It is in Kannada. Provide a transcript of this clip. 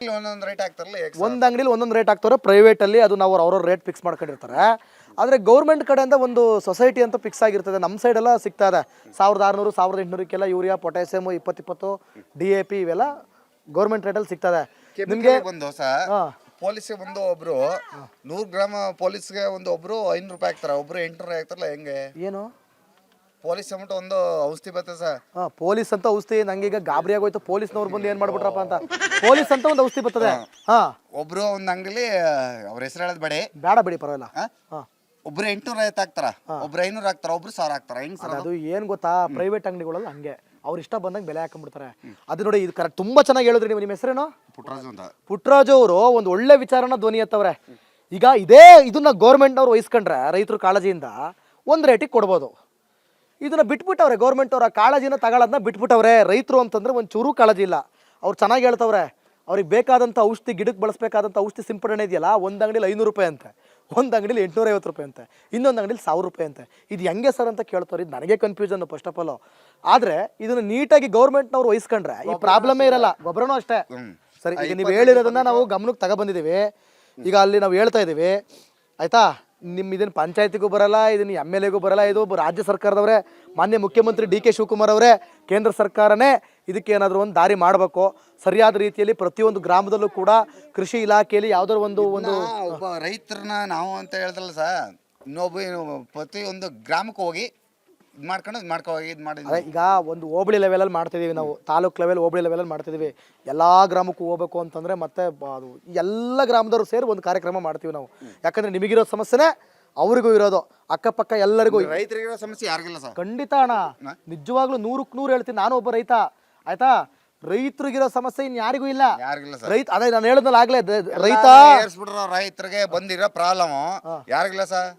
ಒಂದೊಂದು ರೇಟ್ ಆಗ್ತಾರಲ್ಲ ಒಂದು ಅಂಗಡಿಲಿ ಒಂದೊಂದು ರೇಟ್ ಹಾಕ್ತಾರೆ, ಪ್ರೈವೇಟಲ್ಲಿ ಅದು ನಾವು ಅವ್ರವ್ರ ರೇಟ್ ಫಿಕ್ಸ್ ಮಾಡ್ಕೊಂಡಿರ್ತಾರೆ. ಆದರೆ ಗೌರ್ಮೆಂಟ್ ಕಡೆಯಿಂದ ಒಂದು ಸೊಸೈಟಿ ಅಂತ ಫಿಕ್ಸ್ ಆಗಿರ್ತದೆ. ನಮ್ಮ ಸೈಡೆಲ್ಲ ಸಿಗ್ತಾ ಇದೆ 1600 1800ಕ್ಕೆಲ್ಲ ಯೂರಿಯಾ, ಪೊಟ್ಯಾಸಿಯಮ್ 20 DAP ಇವೆಲ್ಲ ಗೌರ್ಮೆಂಟ್ ರೇಟಲ್ಲಿ ಸಿಗ್ತದೆ ನಿಮಗೆ. ಬಂದು ಪೊಲೀಸ್ಗೆ ಬಂದು ಒಬ್ರು 100 ಗ್ರಾಮ್ ಪೊಲೀಸ್ಗೆ ಒಂದು ಒಬ್ರು 500 ರೂಪಾಯಿ ಹಾಕ್ತಾರೆ, ಒಬ್ರು 800 ಹಾಕ್ತಾರಲ್ಲ ಹೆಂಗೆ? ಏನು ಪೊಲೀಸ್ ಅಮೌಂಟ್ ಒಂದು ಔಷಧಿ ಬರ್ತದೆ ಸರ್. ಪೊಲೀಸ್ ಅಂತ ಔಷಧಿ ನಂಗೀಗ ಗಾಬರಿ ಆಗೋಯ್ತು. ಪೊಲೀಸ್ನವ್ರು ಬಂದು ಏನ್ ಮಾಡ್ಬಿಟ್ರಪ್ಪ ಅಂತ. ಪೊಲೀಸ್ ಅಂತ ಒಂದು ಔಷಧಿ ಬರ್ತದೆ. ಒಬ್ರು ಒಂದು ಅಂಗಡಿಲಿ ಅವ್ರ ಹೆಸರು ಹೇಳೋದು ಬೇಡ ಬಿಡಿ ಪರವಾಗಿಲ್ಲ. ಒಬ್ರು 850 ಹಾಕ್ತಾರ, ಒಬ್ರು 500 ಹಾಕ್ತಾರ, ಒಬ್ರು 1000 ಹಾಕ್ತಾರ. ಹೆಂಗ್ ಸರ್ ಅದು ಏನ್ ಗೊತ್ತಾ, ಪ್ರೈವೇಟ್ ಅಂಗಡಿಗಳಲ್ಲಿ ಹಂಗೆ ಅವ್ರ ಇಷ್ಟ ಬಂದಂಗೆ ಬೆಲೆ ಹಾಕೊಂಡ್ಬಿಡ್ತಾರೆ. ಅದು ನೋಡಿ, ಇದು ಕರೆಕ್ಟ್ ತುಂಬಾ ಚೆನ್ನಾಗಿ ಹೇಳಿದ್ರಿ ನೀವು. ನಿಮ್ಮ ಹೆಸರೇನು? ಪುಟ್ಟರಾಜು ಅಂತ. ಪುಟ್ಟರಾಜು ಅವರು ಒಂದು ಒಳ್ಳೆ ವಿಚಾರನ ಧ್ವನಿ ಎತ್ತವ್ರೆ. ಈಗ ಇದನ್ನ ಗೌರ್ಮೆಂಟ್ನವ್ರು ವಹಿಸ್ಕೊಂಡ್ರೆ ರೈತರು ಕಾಳಜಿಯಿಂದ ಒಂದು ರೇಟಿಗೆ ಕೊಡ್ಬೋದು. ಇದನ್ನ ಬಿಟ್ಬಿಟ್ಟವ್ರೆ ಗೌರ್ಮೆಂಟ್ ಅವರ ಕಾಳಜಿನ ತಗೊಳ್ಳೋದನ್ನ ಬಿಟ್ಬಿಟ್ಟವ್ರೆ. ರೈತರು ಅಂತಂದ್ರೆ ಒಂದು ಚೂರು ಕಾಳಜಿ ಇಲ್ಲ. ಅವ್ರು ಚೆನ್ನಾಗಿ ಹೇಳ್ತವ್ರೆ, ಅವ್ರಿಗೆ ಬೇಕಾದಂಥ ಔಷಧಿ, ಗಿಡಕ್ಕೆ ಬಳಸಬೇಕಾದಂಥ ಔಷಧಿ ಸಿಂಪಡಣೆ ಇದೆಯಲ್ಲ, ಒಂದು ಅಂಗಡಿಲಿ 500 ರೂಪಾಯಿ ಅಂತೆ, ಒಂದು ಅಂಗಡಿಲಿ 850 ರೂಪಾಯಿ ಅಂತೆ, ಇನ್ನೊಂದು ಅಂಗಡಿಲಿ 1000 ರೂಪಾಯಿ ಅಂತೆ. ಇದು ಹೆಂಗೆ ಸರ್ ಅಂತ ಕೇಳ್ತಾರೆ. ಇದು ನನಗೆ ಕನ್ಫ್ಯೂಷನ್ ಫಸ್ಟ್ ಆಫ್ ಆಲ್. ಆದರೆ ಇದನ್ನು ನೀಟಾಗಿ ಗೌರ್ಮೆಂಟ್ನವ್ರು ವಹಿಸ್ಕೊಂಡ್ರೆ ಈ ಪ್ರಾಬ್ಲಮೇ ಇರಲ್ಲ. ಗೊಬ್ಬರನೂ ಅಷ್ಟೇ. ಸರಿ, ಈಗ ನೀವು ಹೇಳಿರೋದನ್ನ ನಾವು ಗಮನಕ್ಕೆ ತಗೊಬಂದಿದ್ದೀವಿ. ಈಗ ಅಲ್ಲಿ ನಾವು ಹೇಳ್ತಾ ಇದ್ದೀವಿ, ಆಯ್ತಾ? ಇದನ್ನು ಪಂಚಾಯತಿಗೂ ಬರಲ್ಲ, ಇದನ್ನು MLAಗೂ ಬರಲ್ಲ. ಇದು ರಾಜ್ಯ ಸರ್ಕಾರದವರೇ, ಮಾನ್ಯ ಮುಖ್ಯಮಂತ್ರಿ DK ಶಿವಕುಮಾರ್ ಅವರೇ, ಕೇಂದ್ರ ಸರ್ಕಾರನೇ ಇದಕ್ಕೆ ಏನಾದರೂ ಒಂದು ದಾರಿ ಮಾಡಬೇಕು. ಸರಿಯಾದ ರೀತಿಯಲ್ಲಿ ಪ್ರತಿಯೊಂದು ಗ್ರಾಮದಲ್ಲೂ ಕೂಡ ಕೃಷಿ ಇಲಾಖೆಯಲ್ಲಿ ಯಾವ್ದಾದ್ರು ಒಂದು ಒಬ್ಬ ರೈತರನ್ನ ನಾವು ಅಂತ ಹೇಳಿದ್ರಲ್ಲ ಸರ್, ಇನ್ನೊಬ್ಬ ಪ್ರತಿಯೊಂದು ಗ್ರಾಮಕ್ಕೆ ಹೋಗಿ ಇದು ಮಾಡ್ಕೊಂಡು ಇದು ಮಾಡಿ. ಈಗ ಒಂದು ಹೋಬಳಿ ಲೆವೆಲಲ್ಲಿ ಮಾಡ್ತಿದ್ದೀವಿ ನಾವು, ತಾಲೂಕು ಲೆವೆಲ್, ಹೋಬಳಿ ಲೆವೆಲಲ್ಲಿ ಮಾಡ್ತಿದ್ದೀವಿ. ಎಲ್ಲ ಗ್ರಾಮಕ್ಕೂ ಹೋಗ್ಬೇಕು ಅಂತಂದರೆ ಮತ್ತೆ ಅದು ಎಲ್ಲ ಗ್ರಾಮದವರು ಸೇರಿ ಒಂದು ಕಾರ್ಯಕ್ರಮ ಮಾಡ್ತೀವಿ ನಾವು. ಯಾಕಂದರೆ ನಿಮಗಿರೋ ಸಮಸ್ಯೆನೇ ಅವ್ರಿಗೂ ಇರೋದು, ಅಕ್ಕಪಕ್ಕ ಎಲ್ಲರಿಗೂ. ರೈತರಿಗಿರೋ ಸಮಸ್ಯೆ ಯಾರಿಗಿಲ್ಲ ಸರ್. ಖಂಡಿತ ಅಣ್ಣ, ನಿಜವಾಗ್ಲೂ 100ಕ್ಕೆ 100 ಹೇಳ್ತೀನಿ. ನಾನು ಒಬ್ಬ ರೈತ, ಆಯ್ತಾ? ರೈತರಿಗಿರೋ ಸಮಸ್ಯೆ ಇನ್ ಯಾರಿಗೂ ಇಲ್ಲ. ರೈತ, ಅದೇ ನಾನು ಹೇಳಿದ್ನಲ್ಲ ಆಗ್ಲೇ, ರೈತ ರೈತರಿಗೆ ಬಂದಿರೋ ಪ್ರಾಬ್ಲಮ್ ಯಾರಿಗಿಲ್ಲ ಸರ್.